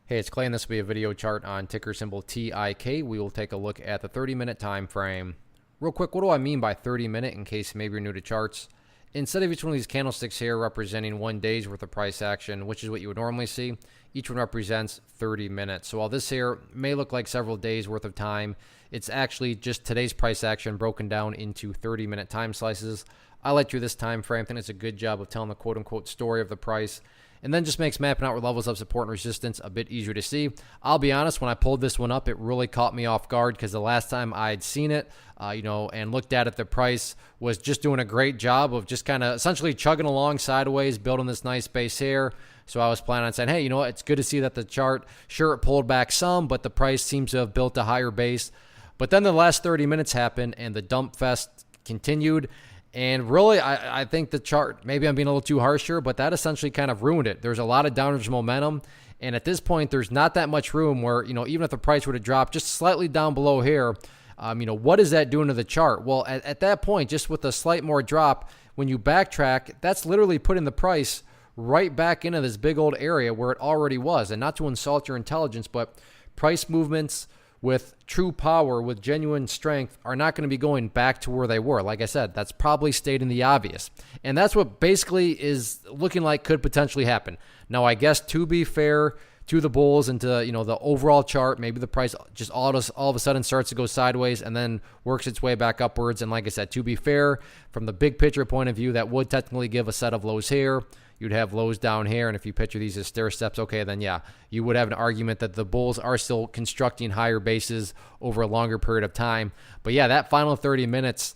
Hey, it's Clay, and this will be a video chart on ticker symbol TIK. We will take a look at the 30-minute time frame. Real quick, what do I mean by 30-minute in case maybe you're new to charts? Instead of each one of these candlesticks here representing 1 day's worth of price action, which is what you would normally see, each one represents 30 minutes. So while this here may look like several days worth of time, it's actually just today's price action broken down into 30-minute time slices. I like through this time frame. I think it's a good job of telling the quote-unquote story of the price, and then just makes mapping out where levels of support and resistance a bit easier to see. I'll be honest, when I pulled this one up, it really caught me off guard because the last time I'd seen it, and looked at it, the price was just doing a great job of just kind of essentially chugging along sideways, building this nice base here. So I was planning on saying, hey, you know what, it's good to see that the chart, sure, it pulled back some, but the price seems to have built a higher base. But then the last 30 minutes happened and the dump fest continued. And really, I think the chart, maybe I'm being a little too harsh here, but that essentially kind of ruined it. There's a lot of downward momentum. And at this point, there's not that much room where, even if the price were to drop just slightly down below here, what is that doing to the chart? Well, at that point, just with a slight more drop, when you backtrack, that's literally putting the price right back into this big old area where it already was. And not to insult your intelligence, but price movements with true power, with genuine strength, are not going to be going back to where they were. Like I said, that's probably stating the obvious. And that's what basically is looking like could potentially happen. Now, I guess to be fair to the bulls and to the overall chart, maybe the price just all of a sudden starts to go sideways and then works its way back upwards. And like I said, to be fair, from the big picture point of view, that would technically give a set of lows here. You'd have lows down here, and if you picture these as stair steps, okay, then yeah, you would have an argument that the bulls are still constructing higher bases over a longer period of time. But yeah, that final 30 minutes,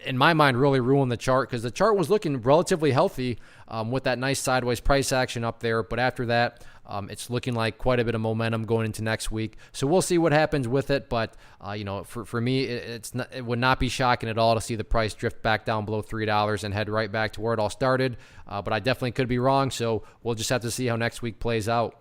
in my mind, really ruined the chart because the chart was looking relatively healthy with that nice sideways price action up there. But after that, it's looking like quite a bit of momentum going into next week. So we'll see what happens with it. But, for me, it would not be shocking at all to see the price drift back down below $3 and head right back to where it all started. But I definitely could be wrong. So we'll just have to see how next week plays out.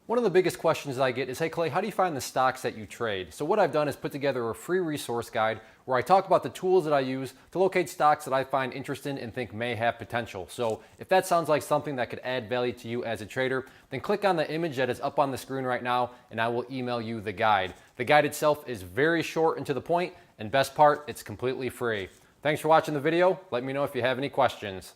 One of the biggest questions I get is, hey Clay, how do you find the stocks that you trade? So what I've done is put together a free resource guide where I talk about the tools that I use to locate stocks that I find interesting and think may have potential. So if that sounds like something that could add value to you as a trader, then click on the image that is up on the screen right now and I will email you the guide. The guide itself is very short and to the point, and best part, it's completely free. Thanks for watching the video. Let me know if you have any questions.